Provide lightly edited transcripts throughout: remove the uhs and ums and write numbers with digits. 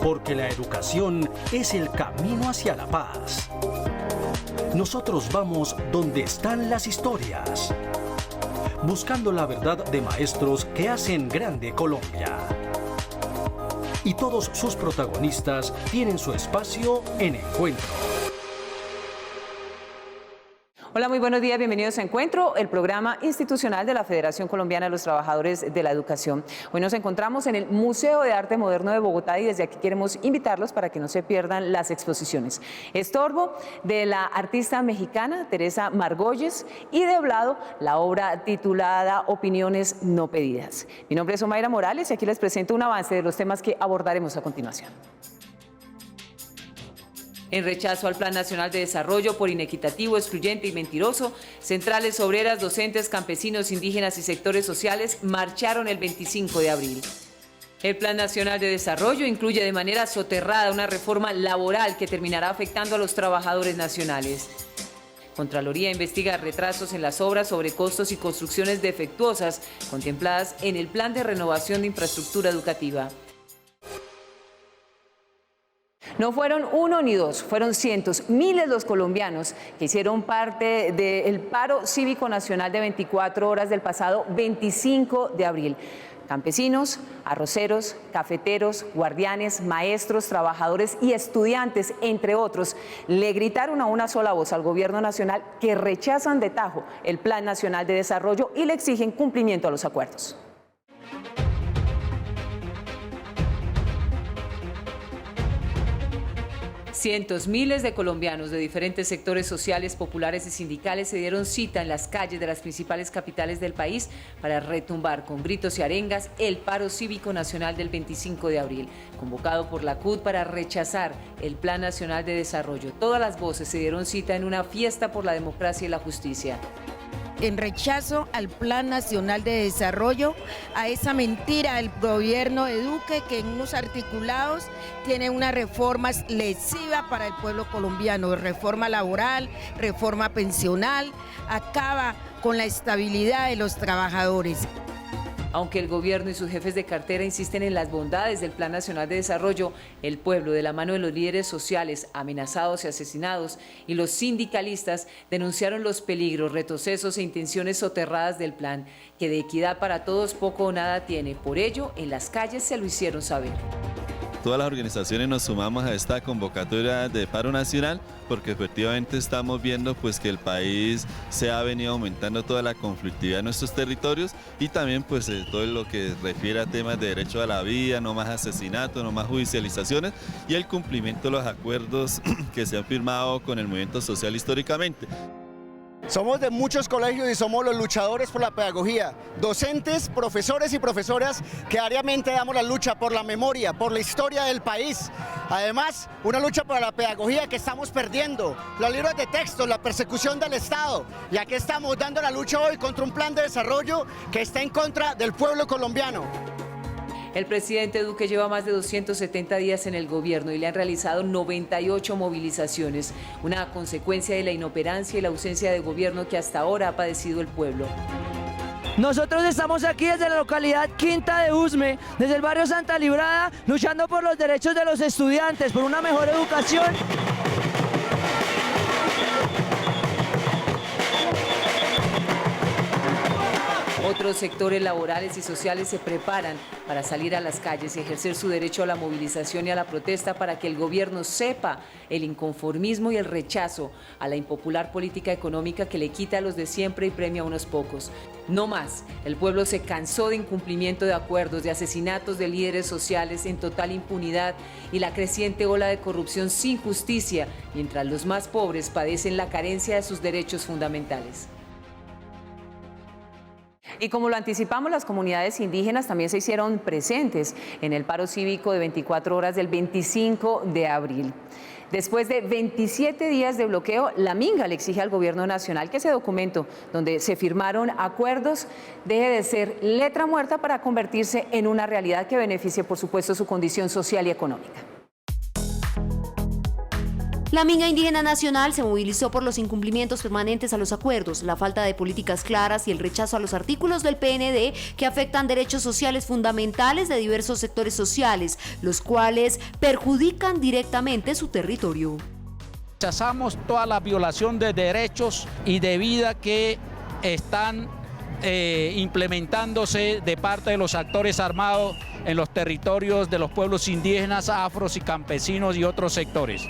porque la educación es el camino hacia la paz. Nosotros vamos donde están las historias, buscando la verdad de maestros que hacen grande Colombia. Y todos sus protagonistas tienen su espacio en Encuentro. Hola, muy buenos días, bienvenidos a Encuentro, el programa institucional de la Federación Colombiana de los Trabajadores de la Educación. Hoy nos encontramos en el Museo de Arte Moderno de Bogotá y desde aquí queremos invitarlos para que no se pierdan las exposiciones. Estorbo, de la artista mexicana Teresa Margolles, y de Oblado, la obra titulada Opiniones no pedidas. Mi nombre es Omaira Morales y aquí les presento un avance de los temas que abordaremos a continuación. En rechazo al Plan Nacional de Desarrollo por inequitativo, excluyente y mentiroso, centrales obreras, docentes, campesinos, indígenas y sectores sociales marcharon el 25 de abril. El Plan Nacional de Desarrollo incluye de manera soterrada una reforma laboral que terminará afectando a los trabajadores nacionales. Contraloría investiga retrasos en las obras, sobrecostos y construcciones defectuosas contempladas en el Plan de Renovación de Infraestructura Educativa. No fueron uno ni dos, fueron cientos, miles los colombianos que hicieron parte del paro cívico nacional de 24 horas del pasado 25 de abril. Campesinos, arroceros, cafeteros, guardianes, maestros, trabajadores y estudiantes, entre otros, le gritaron a una sola voz al gobierno nacional que rechazan de tajo el Plan Nacional de Desarrollo y le exigen cumplimiento a los acuerdos. Cientos, miles de colombianos de diferentes sectores sociales, populares y sindicales se dieron cita en las calles de las principales capitales del país para retumbar con gritos y arengas el paro cívico nacional del 25 de abril, convocado por la CUT para rechazar el Plan Nacional de Desarrollo. Todas las voces se dieron cita en una fiesta por la democracia y la justicia. En rechazo al Plan Nacional de Desarrollo, a esa mentira del gobierno de Duque que en unos articulados tiene unas reformas lesivas para el pueblo colombiano, reforma laboral, reforma pensional, acaba con la estabilidad de los trabajadores. Aunque el gobierno y sus jefes de cartera insisten en las bondades del Plan Nacional de Desarrollo, el pueblo, de la mano de los líderes sociales amenazados y asesinados, y los sindicalistas denunciaron los peligros, retrocesos e intenciones soterradas del plan, que de equidad para todos poco o nada tiene. Por ello, en las calles se lo hicieron saber. Todas las organizaciones nos sumamos a esta convocatoria de paro nacional porque efectivamente estamos viendo pues que el país se ha venido aumentando toda la conflictividad en nuestros territorios y también pues todo lo que refiere a temas de derecho a la vida, no más asesinatos, no más judicializaciones y el cumplimiento de los acuerdos que se han firmado con el movimiento social históricamente. Somos de muchos colegios y somos los luchadores por la pedagogía, docentes, profesores y profesoras que diariamente damos la lucha por la memoria, por la historia del país. Además, una lucha por la pedagogía que estamos perdiendo, los libros de texto, la persecución del Estado. Y aquí estamos dando la lucha hoy contra un plan de desarrollo que está en contra del pueblo colombiano. El presidente Duque lleva más de 270 días en el gobierno y le han realizado 98 movilizaciones, una consecuencia de la inoperancia y la ausencia de gobierno que hasta ahora ha padecido el pueblo. Nosotros estamos aquí desde la localidad Quinta de Usme, desde el barrio Santa Librada, luchando por los derechos de los estudiantes, por una mejor educación. Otros sectores laborales y sociales se preparan para salir a las calles y ejercer su derecho a la movilización y a la protesta para que el gobierno sepa el inconformismo y el rechazo a la impopular política económica que le quita a los de siempre y premia a unos pocos. No más, el pueblo se cansó de incumplimiento de acuerdos, de asesinatos de líderes sociales en total impunidad y la creciente ola de corrupción sin justicia, mientras los más pobres padecen la carencia de sus derechos fundamentales. Y como lo anticipamos, las comunidades indígenas también se hicieron presentes en el paro cívico de 24 horas del 25 de abril. Después de 27 días de bloqueo, la Minga le exige al gobierno nacional que ese documento, donde se firmaron acuerdos, deje de ser letra muerta para convertirse en una realidad que beneficie, por supuesto, su condición social y económica. La Minga Indígena Nacional se movilizó por los incumplimientos permanentes a los acuerdos, la falta de políticas claras y el rechazo a los artículos del PND que afectan derechos sociales fundamentales de diversos sectores sociales, los cuales perjudican directamente su territorio. Rechazamos toda la violación de derechos y de vida que están implementándose de parte de los actores armados en los territorios de los pueblos indígenas, afros y campesinos y otros sectores.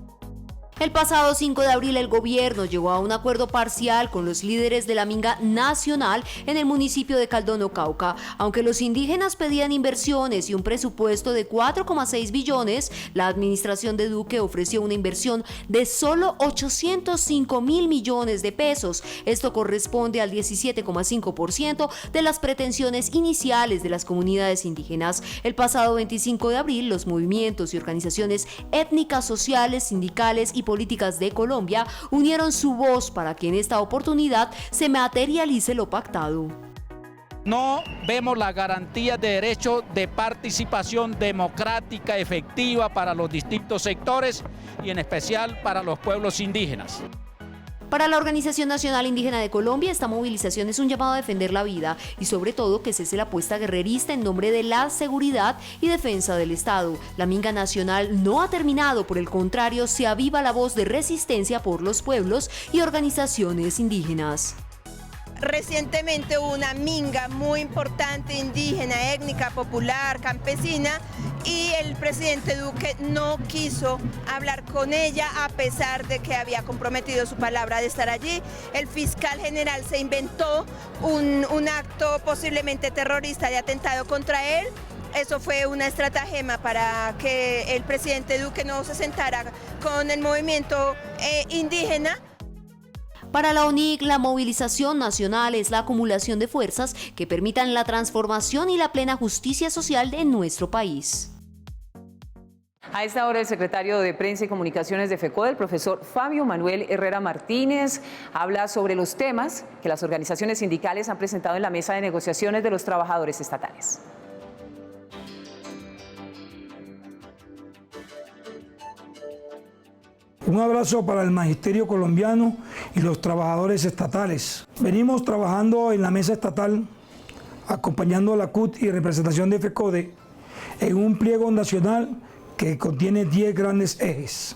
El pasado 5 de abril el gobierno llegó a un acuerdo parcial con los líderes de la Minga Nacional en el municipio de Caldono, Cauca. Aunque los indígenas pedían inversiones y un presupuesto de 4,6 billones, la administración de Duque ofreció una inversión de solo 805 mil millones de pesos. Esto corresponde al 17,5% de las pretensiones iniciales de las comunidades indígenas. El pasado 25 de abril, los movimientos y organizaciones étnicas, sociales, sindicales y políticas de Colombia unieron su voz para que en esta oportunidad se materialice lo pactado. No vemos la garantía de derecho de participación democrática efectiva para los distintos sectores y en especial para los pueblos indígenas. Para la Organización Nacional Indígena de Colombia, esta movilización es un llamado a defender la vida y sobre todo que cese la apuesta guerrerista en nombre de la seguridad y defensa del Estado. La Minga Nacional no ha terminado, por el contrario, se aviva la voz de resistencia por los pueblos y organizaciones indígenas. Recientemente hubo una minga muy importante, indígena, étnica, popular, campesina, y el presidente Duque no quiso hablar con ella a pesar de que había comprometido su palabra de estar allí. El fiscal general se inventó un acto posiblemente terrorista de atentado contra él. Eso fue una estratagema para que el presidente Duque no se sentara con el movimiento indígena. Para la UNIC, la movilización nacional es la acumulación de fuerzas que permitan la transformación y la plena justicia social de nuestro país. A esta hora el secretario de Prensa y Comunicaciones de FECODE, el profesor Fabio Manuel Herrera Martínez, habla sobre los temas que las organizaciones sindicales han presentado en la mesa de negociaciones de los trabajadores estatales. Un abrazo para el magisterio colombiano y los trabajadores estatales. Venimos trabajando en la mesa estatal, acompañando a la CUT y representación de FECODE en un pliego nacional que contiene 10 grandes ejes.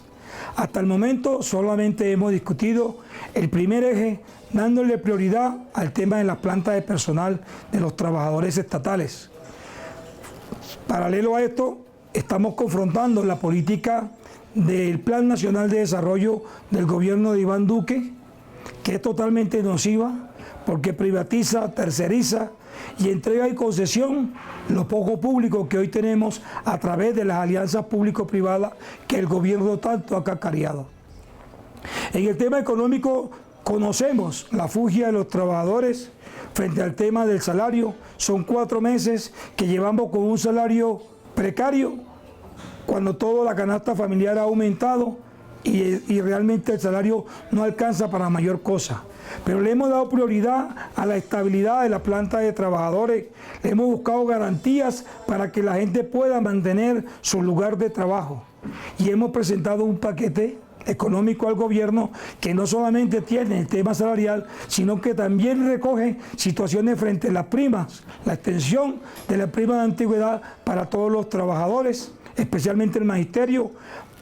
Hasta el momento solamente hemos discutido el primer eje, dándole prioridad al tema de la planta de personal de los trabajadores estatales. Paralelo a esto, estamos confrontando la política del Plan Nacional de Desarrollo del gobierno de Iván Duque, que es totalmente nociva porque privatiza, terceriza y entrega y concesión lo poco público que hoy tenemos a través de las alianzas público-privadas que el gobierno tanto ha cacareado. En el tema económico conocemos la fugia de los trabajadores frente al tema del salario. Son 4 meses que llevamos con un salario precario cuando toda la canasta familiar ha aumentado y realmente el salario no alcanza para mayor cosa. Pero le hemos dado prioridad a la estabilidad de la planta de trabajadores, le hemos buscado garantías para que la gente pueda mantener su lugar de trabajo y hemos presentado un paquete económico al gobierno que no solamente tiene el tema salarial, sino que también recoge situaciones frente a las primas, la extensión de la prima de antigüedad para todos los trabajadores, especialmente el magisterio,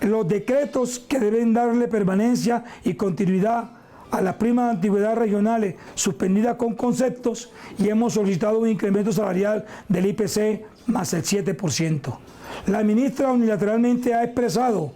los decretos que deben darle permanencia y continuidad a las primas de antigüedad regionales suspendidas con conceptos y hemos solicitado un incremento salarial del IPC más el 7%. La ministra unilateralmente ha expresado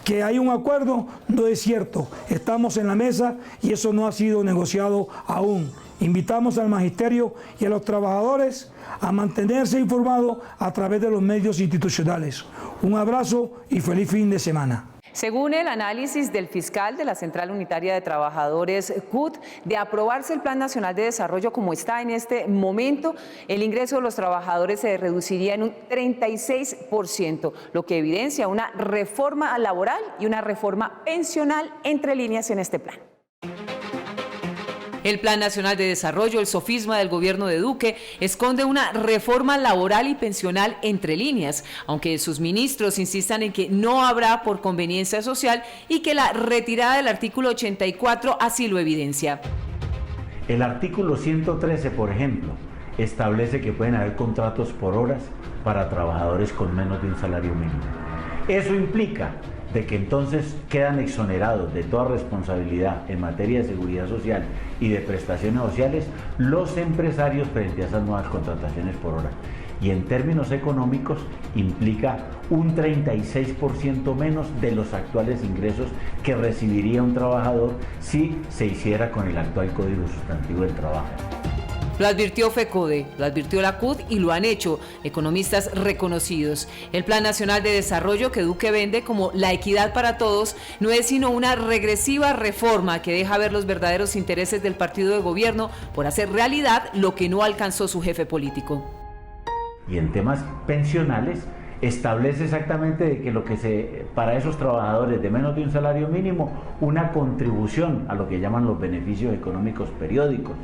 que hay un acuerdo, no es cierto, estamos en la mesa y eso no ha sido negociado aún. Invitamos al magisterio y a los trabajadores a mantenerse informados a través de los medios institucionales. Un abrazo y feliz fin de semana. Según el análisis del fiscal de la Central Unitaria de Trabajadores CUT, de aprobarse el Plan Nacional de Desarrollo como está en este momento, el ingreso de los trabajadores se reduciría en un 36%, lo que evidencia una reforma laboral y una reforma pensional entre líneas en este plan. El Plan Nacional de Desarrollo, el sofisma del gobierno de Duque, esconde una reforma laboral y pensional entre líneas, aunque sus ministros insistan en que no habrá por conveniencia social y que la retirada del artículo 84 así lo evidencia. El artículo 113, por ejemplo, establece que pueden haber contratos por horas para trabajadores con menos de un salario mínimo. Eso implica de que entonces quedan exonerados de toda responsabilidad en materia de seguridad social y de prestaciones sociales los empresarios frente a esas nuevas contrataciones por hora. Y en términos económicos implica un 36% menos de los actuales ingresos que recibiría un trabajador si se hiciera con el actual Código Sustantivo del Trabajo. Lo advirtió FECODE, lo advirtió la CUT y lo han hecho economistas reconocidos. El Plan Nacional de Desarrollo que Duque vende como la equidad para todos no es sino una regresiva reforma que deja ver los verdaderos intereses del partido de gobierno por hacer realidad lo que no alcanzó su jefe político. Y en temas pensionales establece exactamente de que para esos trabajadores de menos de un salario mínimo, una contribución a lo que llaman los beneficios económicos periódicos,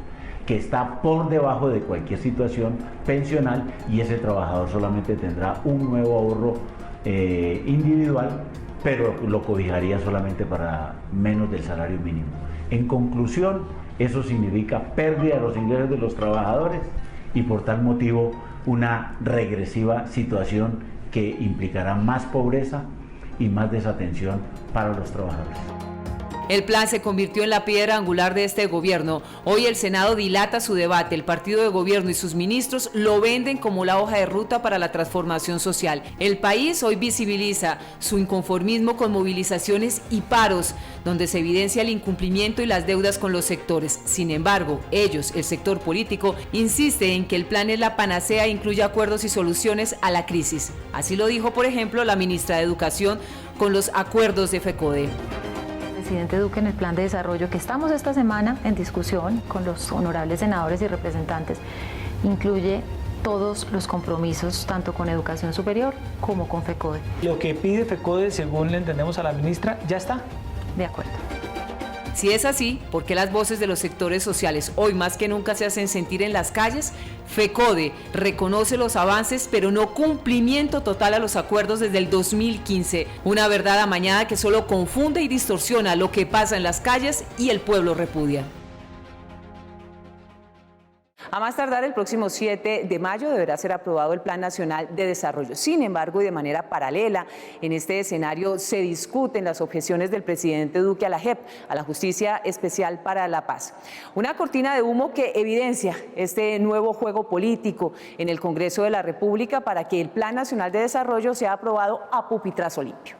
que está por debajo de cualquier situación pensional, y ese trabajador solamente tendrá un nuevo ahorro individual, pero lo cobijaría solamente para menos del salario mínimo. En conclusión, eso significa pérdida de los ingresos de los trabajadores y por tal motivo una regresiva situación que implicará más pobreza y más desatención para los trabajadores. El plan se convirtió en la piedra angular de este gobierno. Hoy el Senado dilata su debate, el partido de gobierno y sus ministros lo venden como la hoja de ruta para la transformación social. El país hoy visibiliza su inconformismo con movilizaciones y paros, donde se evidencia el incumplimiento y las deudas con los sectores. Sin embargo, ellos, el sector político, insiste en que el plan es la panacea e incluye acuerdos y soluciones a la crisis. Así lo dijo, por ejemplo, la ministra de Educación con los acuerdos de FECODE. Presidente Duque, en el plan de desarrollo que estamos esta semana en discusión con los honorables senadores y representantes, incluye todos los compromisos, tanto con educación superior como con FECODE. Lo que pide FECODE, según le entendemos a la ministra, ya está. De acuerdo. Si es así, ¿por qué las voces de los sectores sociales hoy más que nunca se hacen sentir en las calles? FECODE reconoce los avances, pero no cumplimiento total a los acuerdos desde el 2015. Una verdad amañada que solo confunde y distorsiona lo que pasa en las calles y el pueblo repudia. A más tardar el próximo 7 de mayo deberá ser aprobado el Plan Nacional de Desarrollo. Sin embargo, y de manera paralela, en este escenario se discuten las objeciones del presidente Duque a la JEP, a la Justicia Especial para la Paz. Una cortina de humo que evidencia este nuevo juego político en el Congreso de la República para que el Plan Nacional de Desarrollo sea aprobado a pupitrazo limpio.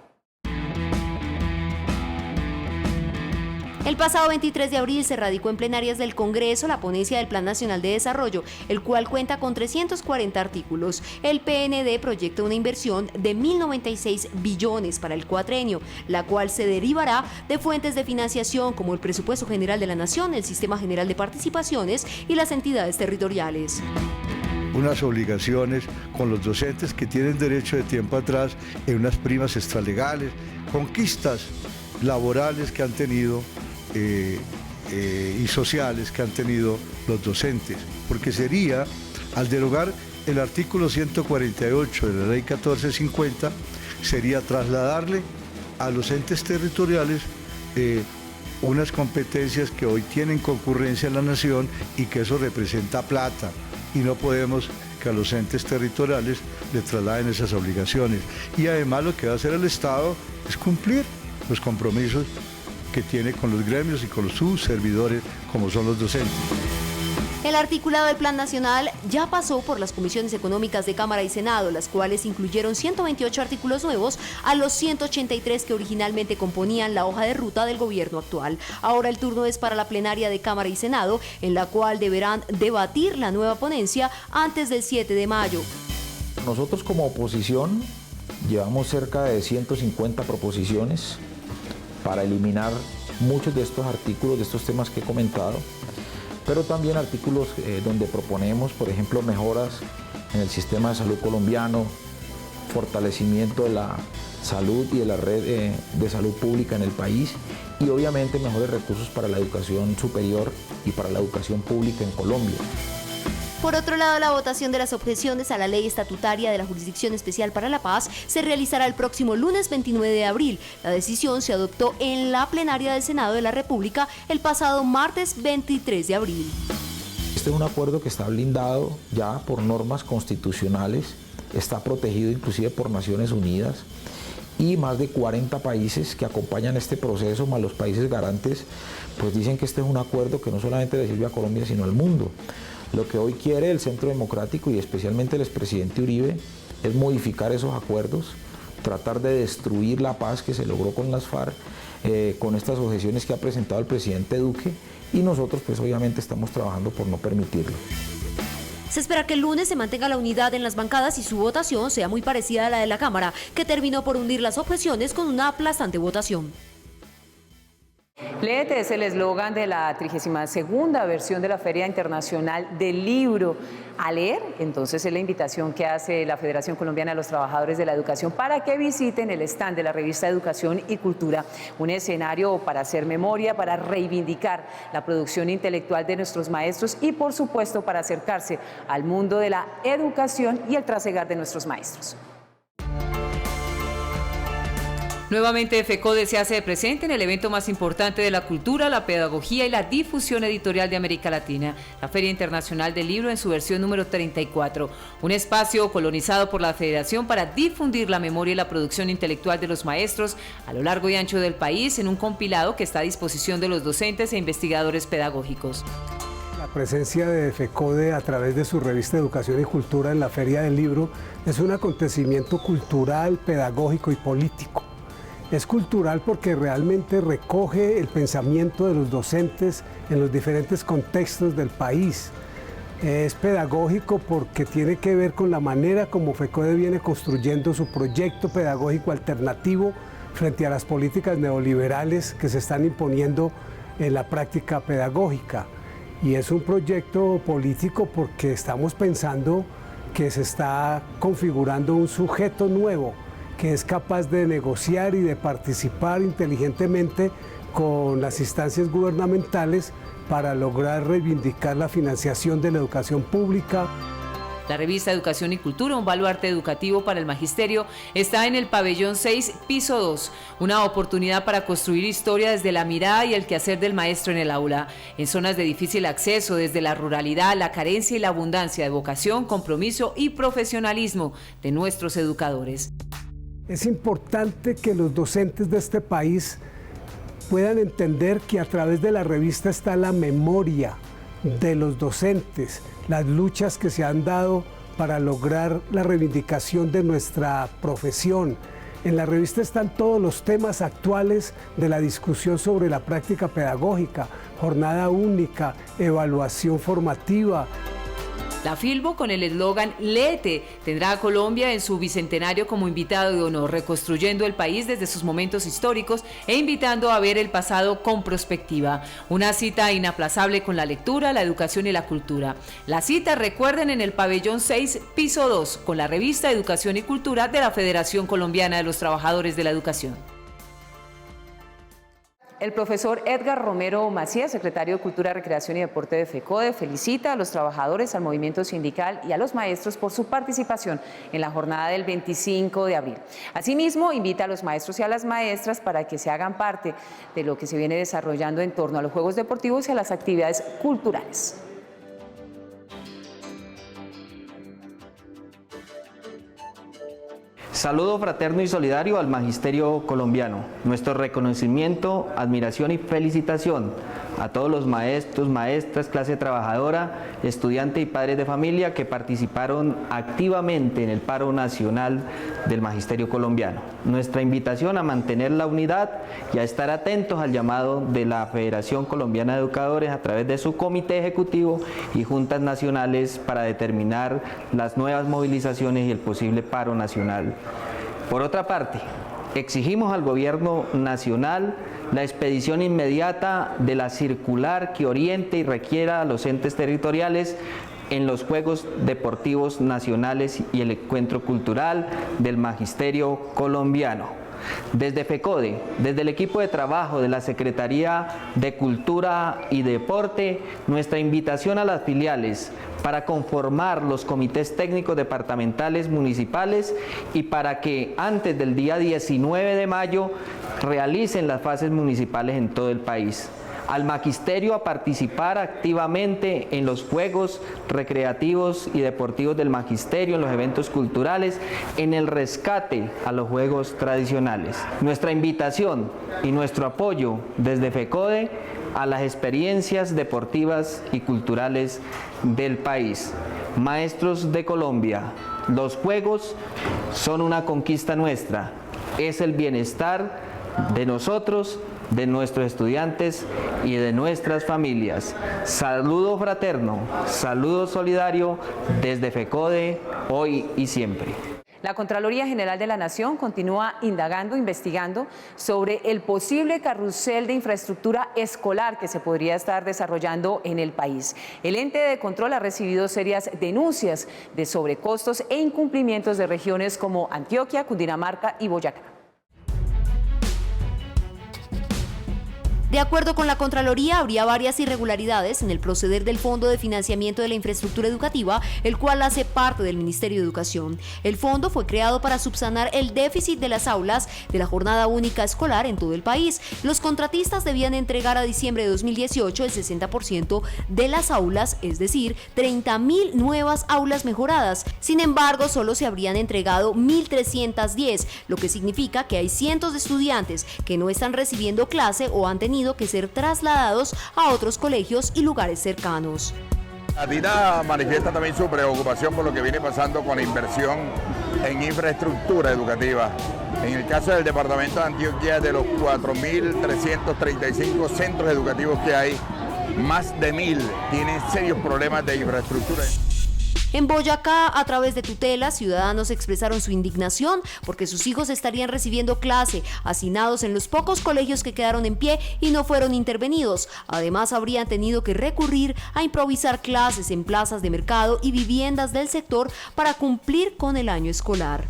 El pasado 23 de abril se radicó en plenarias del Congreso la ponencia del Plan Nacional de Desarrollo, el cual cuenta con 340 artículos. El PND proyecta una inversión de 1.096 billones para el cuatrenio, la cual se derivará de fuentes de financiación como el Presupuesto General de la Nación, el Sistema General de Participaciones y las entidades territoriales. Unas obligaciones con los docentes que tienen derecho de tiempo atrás en unas primas extralegales, conquistas laborales que han tenido y sociales que han tenido los docentes, porque sería, al derogar el artículo 148 de la ley 1450, sería trasladarle a los entes territoriales unas competencias que hoy tienen concurrencia en la nación y que eso representa plata, y no podemos que a los entes territoriales le trasladen esas obligaciones. Y además lo que va a hacer el Estado es cumplir los compromisos que tiene con los gremios y con sus servidores, como son los docentes. El articulado del Plan Nacional ya pasó por las comisiones económicas de Cámara y Senado, las cuales incluyeron 128 artículos nuevos a los 183 que originalmente componían la hoja de ruta del gobierno actual. Ahora el turno es para la plenaria de Cámara y Senado, en la cual deberán debatir la nueva ponencia antes del 7 de mayo. Nosotros como oposición llevamos cerca de 150 proposiciones para eliminar muchos de estos artículos, de estos temas que he comentado, pero también artículos donde proponemos, por ejemplo, mejoras en el sistema de salud colombiano, fortalecimiento de la salud y de la red de salud pública en el país y obviamente mejores recursos para la educación superior y para la educación pública en Colombia. Por otro lado, la votación de las objeciones a la ley estatutaria de la Jurisdicción Especial para la Paz se realizará el próximo lunes 29 de abril. La decisión se adoptó en la plenaria del Senado de la República el pasado martes 23 de abril. Este es un acuerdo que está blindado ya por normas constitucionales, está protegido inclusive por Naciones Unidas y más de 40 países que acompañan este proceso, más los países garantes, pues dicen que este es un acuerdo que no solamente le sirve a Colombia, sino al mundo. Lo que hoy quiere el Centro Democrático y especialmente el expresidente Uribe es modificar esos acuerdos, tratar de destruir la paz que se logró con las FARC, con estas objeciones que ha presentado el presidente Duque, y nosotros pues obviamente estamos trabajando por no permitirlo. Se espera que el lunes se mantenga la unidad en las bancadas y su votación sea muy parecida a la de la Cámara, que terminó por hundir las objeciones con una aplastante votación. Léete es el eslogan de la 32ª versión de la Feria Internacional del Libro. A leer, entonces, es la invitación que hace la Federación Colombiana de los Trabajadores de la Educación para que visiten el stand de la revista Educación y Cultura, un escenario para hacer memoria, para reivindicar la producción intelectual de nuestros maestros y, por supuesto, para acercarse al mundo de la educación y el trasegar de nuestros maestros. Nuevamente, FECODE se hace presente en el evento más importante de la cultura, la pedagogía y la difusión editorial de América Latina, la Feria Internacional del Libro en su versión número 34, un espacio colonizado por la Federación para difundir la memoria y la producción intelectual de los maestros a lo largo y ancho del país en un compilado que está a disposición de los docentes e investigadores pedagógicos. La presencia de FECODE a través de su revista Educación y Cultura en la Feria del Libro es un acontecimiento cultural, pedagógico y político. Es cultural porque realmente recoge el pensamiento de los docentes en los diferentes contextos del país. Es pedagógico porque tiene que ver con la manera como FECODE viene construyendo su proyecto pedagógico alternativo frente a las políticas neoliberales que se están imponiendo en la práctica pedagógica. Y es un proyecto político porque estamos pensando que se está configurando un sujeto nuevo que es capaz de negociar y de participar inteligentemente con las instancias gubernamentales para lograr reivindicar la financiación de la educación pública. La revista Educación y Cultura, un baluarte educativo para el magisterio, está en el pabellón 6, piso 2, una oportunidad para construir historia desde la mirada y el quehacer del maestro en el aula, en zonas de difícil acceso, desde la ruralidad, la carencia y la abundancia de vocación, compromiso y profesionalismo de nuestros educadores. Es importante que los docentes de este país puedan entender que a través de la revista está la memoria de los docentes, las luchas que se han dado para lograr la reivindicación de nuestra profesión. En la revista están todos los temas actuales de la discusión sobre la práctica pedagógica, jornada única, evaluación formativa. La Filbo, con el eslogan Léete, tendrá a Colombia en su bicentenario como invitado de honor, reconstruyendo el país desde sus momentos históricos e invitando a ver el pasado con perspectiva. Una cita inaplazable con la lectura, la educación y la cultura. La cita, recuerden, en el pabellón 6, piso 2, con la revista Educación y Cultura de la Federación Colombiana de los Trabajadores de la Educación. El profesor Edgar Romero Macías, secretario de Cultura, Recreación y Deporte de FECODE, felicita a los trabajadores, al movimiento sindical y a los maestros por su participación en la jornada del 25 de abril. Asimismo, invita a los maestros y a las maestras para que se hagan parte de lo que se viene desarrollando en torno a los Juegos Deportivos y a las actividades culturales. Saludo fraterno y solidario al magisterio colombiano. Nuestro reconocimiento, admiración y felicitación a todos los maestros, maestras, clase trabajadora, estudiantes y padres de familia que participaron activamente en el paro nacional del magisterio colombiano. Nuestra invitación a mantener la unidad y a estar atentos al llamado de la Federación Colombiana de Educadores a través de su comité ejecutivo y juntas nacionales para determinar las nuevas movilizaciones y el posible paro nacional. Por otra parte, exigimos al gobierno nacional la expedición inmediata de la circular que oriente y requiera a los entes territoriales en los Juegos Deportivos Nacionales y el Encuentro Cultural del Magisterio Colombiano. Desde FECODE, desde el equipo de trabajo de la Secretaría de Cultura y Deporte, nuestra invitación a las filiales para conformar los comités técnicos departamentales municipales y para que antes del día 19 de mayo realicen las fases municipales en todo el país. Al magisterio a participar activamente en los juegos recreativos y deportivos del magisterio, en los eventos culturales, en el rescate a los juegos tradicionales. Nuestra invitación y nuestro apoyo desde FECODE a las experiencias deportivas y culturales del país. Maestros de Colombia, los juegos son una conquista nuestra, es el bienestar de nosotros, de nuestros estudiantes y de nuestras familias. Saludo fraterno, saludo solidario desde FECODE, hoy y siempre. La Contraloría General de la Nación continúa investigando sobre el posible carrusel de infraestructura escolar que se podría estar desarrollando en el país. El ente de control ha recibido serias denuncias de sobrecostos e incumplimientos de regiones como Antioquia, Cundinamarca y Boyacá. De acuerdo con la Contraloría, habría varias irregularidades en el proceder del Fondo de Financiamiento de la Infraestructura Educativa, el cual hace parte del Ministerio de Educación. El fondo fue creado para subsanar el déficit de las aulas de la jornada única escolar en todo el país. Los contratistas debían entregar a diciembre de 2018 el 60% de las aulas, es decir, 30.000 nuevas aulas mejoradas. Sin embargo, solo se habrían entregado 1.310, lo que significa que hay cientos de estudiantes que no están recibiendo clase o han tenido que ser trasladados a otros colegios y lugares cercanos. La DINA manifiesta también su preocupación por lo que viene pasando con la inversión en infraestructura educativa. En el caso del departamento de Antioquia, de los 4.335 centros educativos que hay, más de 1.000 tienen serios problemas de infraestructura. En Boyacá, a través de tutelas, ciudadanos expresaron su indignación porque sus hijos estarían recibiendo clase, hacinados en los pocos colegios que quedaron en pie y no fueron intervenidos. Además, habrían tenido que recurrir a improvisar clases en plazas de mercado y viviendas del sector para cumplir con el año escolar.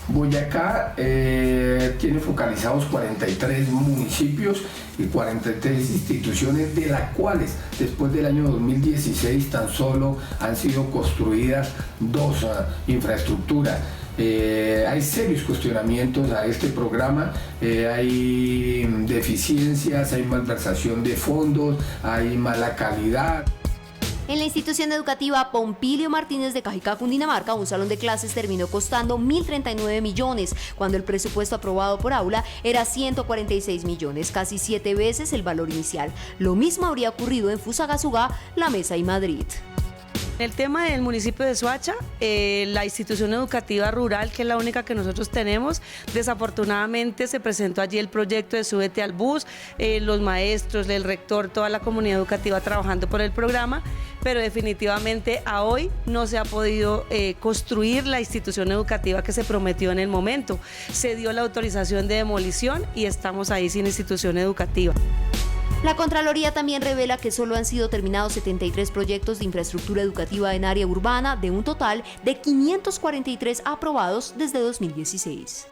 Boyacá tiene focalizados 43 municipios y 43 instituciones, de las cuales después del año 2016 tan solo han sido construidas 2 infraestructuras. Hay serios cuestionamientos a este programa, hay deficiencias, hay malversación de fondos, hay mala calidad. En la institución educativa Pompilio Martínez de Cajicá, Cundinamarca, un salón de clases terminó costando 1.039 millones, cuando el presupuesto aprobado por aula era 146 millones, casi 7 veces el valor inicial. Lo mismo habría ocurrido en Fusagasugá, La Mesa y Madrid. En el tema del municipio de Soacha, la institución educativa rural, que es la única que nosotros tenemos, desafortunadamente se presentó allí el proyecto de Súbete al Bus, los maestros, el rector, toda la comunidad educativa trabajando por el programa, pero definitivamente a hoy no se ha podido construir la institución educativa que se prometió en el momento. Se dio la autorización de demolición y estamos ahí sin institución educativa. La Contraloría también revela que solo han sido terminados 73 proyectos de infraestructura educativa en área urbana, de un total de 543 aprobados desde 2016.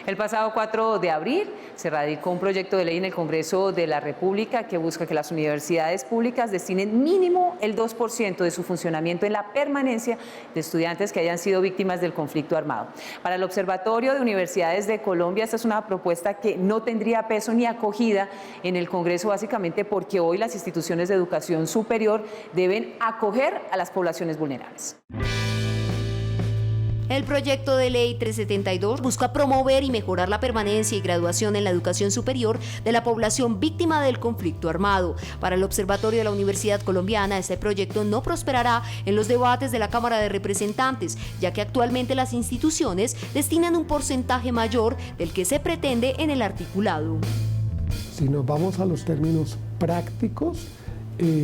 El pasado 4 de abril se radicó un proyecto de ley en el Congreso de la República que busca que las universidades públicas destinen mínimo el 2% de su funcionamiento en la permanencia de estudiantes que hayan sido víctimas del conflicto armado. Para el Observatorio de Universidades de Colombia, esta es una propuesta que no tendría peso ni acogida en el Congreso, básicamente porque hoy las instituciones de educación superior deben acoger a las poblaciones vulnerables. El proyecto de ley 372 busca promover y mejorar la permanencia y graduación en la educación superior de la población víctima del conflicto armado. Para el Observatorio de la Universidad Colombiana, este proyecto no prosperará en los debates de la Cámara de Representantes, ya que actualmente las instituciones destinan un porcentaje mayor del que se pretende en el articulado. Si nos vamos a los términos prácticos,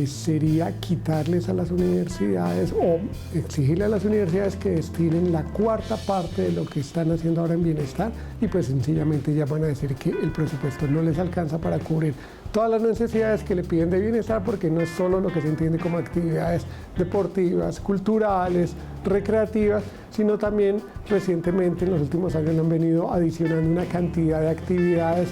sería quitarles a las universidades o exigirle a las universidades que destinen la cuarta parte de lo que están haciendo ahora en bienestar y pues sencillamente ya van a decir que el presupuesto no les alcanza para cubrir todas las necesidades que le piden de bienestar, porque no es solo lo que se entiende como actividades deportivas, culturales, recreativas, sino también recientemente en los últimos años han venido adicionando una cantidad de actividades.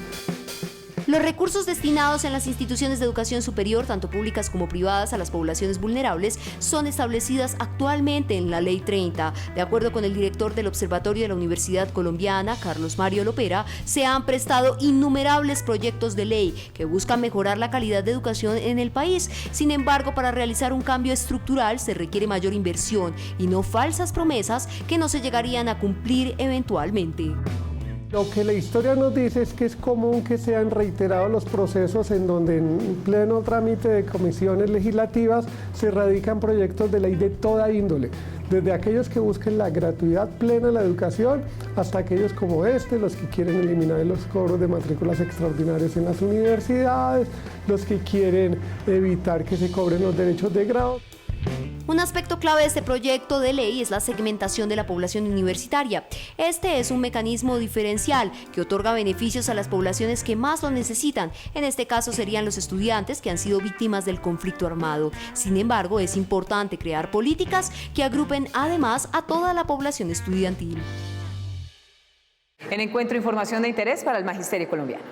Los recursos destinados en las instituciones de educación superior, tanto públicas como privadas, a las poblaciones vulnerables son establecidas actualmente en la Ley 30. De acuerdo con el director del Observatorio de la Universidad Colombiana, Carlos Mario Lopera, se han prestado innumerables proyectos de ley que buscan mejorar la calidad de educación en el país. Sin embargo, para realizar un cambio estructural se requiere mayor inversión y no falsas promesas que no se llegarían a cumplir eventualmente. Lo que la historia nos dice es que es común que sean reiterados los procesos en donde en pleno trámite de comisiones legislativas se radican proyectos de ley de toda índole, desde aquellos que busquen la gratuidad plena de la educación hasta aquellos como los que quieren eliminar los cobros de matrículas extraordinarias en las universidades, los que quieren evitar que se cobren los derechos de grado. Un aspecto clave de este proyecto de ley es la segmentación de la población universitaria. Este es un mecanismo diferencial que otorga beneficios a las poblaciones que más lo necesitan. En este caso serían los estudiantes que han sido víctimas del conflicto armado. Sin embargo, es importante crear políticas que agrupen además a toda la población estudiantil. En Encuentro, información de interés para el Magisterio Colombiano.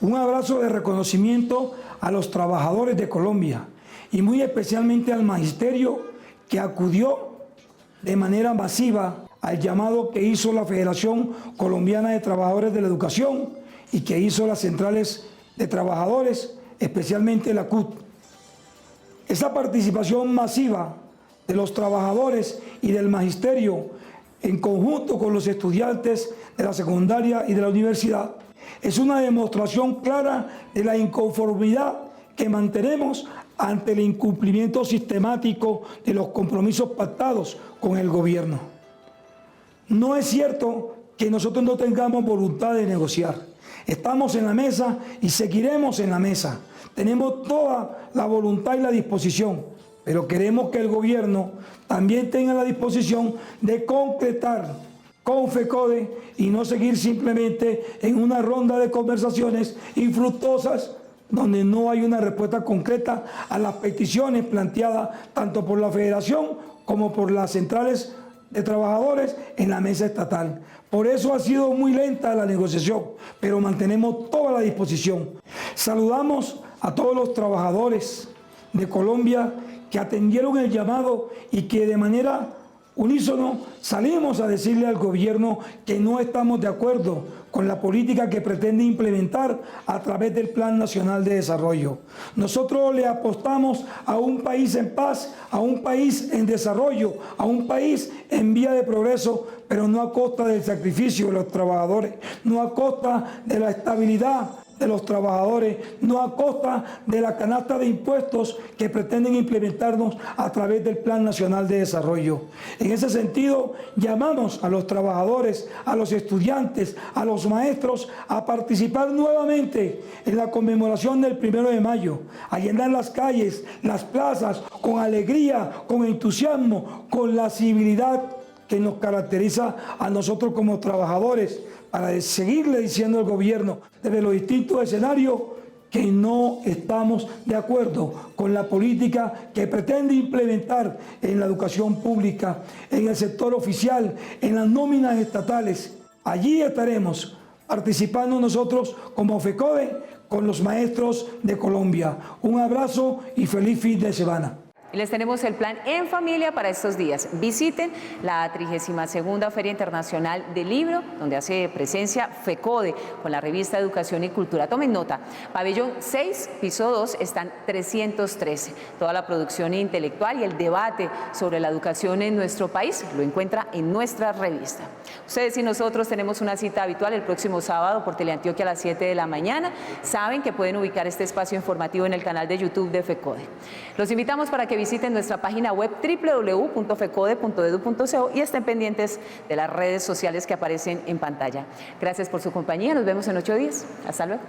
Un abrazo de reconocimiento a los trabajadores de Colombia y muy especialmente al magisterio que acudió de manera masiva al llamado que hizo la Federación Colombiana de Trabajadores de la Educación y que hizo las centrales de trabajadores, especialmente la CUT. Esa participación masiva de los trabajadores y del magisterio en conjunto con los estudiantes de la secundaria y de la universidad es una demostración clara de la inconformidad que mantenemos ante el incumplimiento sistemático de los compromisos pactados con el gobierno. No es cierto que nosotros no tengamos voluntad de negociar. Estamos en la mesa y seguiremos en la mesa. Tenemos toda la voluntad y la disposición, pero queremos que el gobierno también tenga la disposición de concretar con FECODE y no seguir simplemente en una ronda de conversaciones infructuosas donde no hay una respuesta concreta a las peticiones planteadas tanto por la Federación como por las centrales de trabajadores en la mesa estatal. Por eso ha sido muy lenta la negociación, pero mantenemos toda la disposición. Saludamos a todos los trabajadores de Colombia que atendieron el llamado y que de manera unísono salimos a decirle al gobierno que no estamos de acuerdo con la política que pretende implementar a través del Plan Nacional de Desarrollo. Nosotros le apostamos a un país en paz, a un país en desarrollo, a un país en vía de progreso, pero no a costa del sacrificio de los trabajadores, no a costa de la estabilidad de los trabajadores, no a costa de la canasta de impuestos que pretenden implementarnos a través del Plan Nacional de Desarrollo. En ese sentido, llamamos a los trabajadores, a los estudiantes, a los maestros a participar nuevamente en la conmemoración del 1 de mayo, a llenar las calles, las plazas, con alegría, con entusiasmo, con la civilidad que nos caracteriza a nosotros como trabajadores, para seguirle diciendo al gobierno desde los distintos escenarios que no estamos de acuerdo con la política que pretende implementar en la educación pública, en el sector oficial, en las nóminas estatales. Allí estaremos participando nosotros como FECODE con los maestros de Colombia. Un abrazo y feliz fin de semana. Y les tenemos el plan en familia para estos días. Visiten la 32ª Feria Internacional del Libro, donde hace presencia FECODE con la revista Educación y Cultura. Tomen nota, pabellón 6, piso 2, están 313. Toda la producción intelectual y el debate sobre la educación en nuestro país lo encuentra en nuestra revista. Ustedes y nosotros tenemos una cita habitual el próximo sábado por Teleantioquia a las 7 de la mañana. Saben que pueden ubicar este espacio informativo en el canal de YouTube de FECODE. Los invitamos para que visiten nuestra página web www.fecode.edu.co y estén pendientes de las redes sociales que aparecen en pantalla. Gracias por su compañía, nos vemos en 8 días. Hasta luego.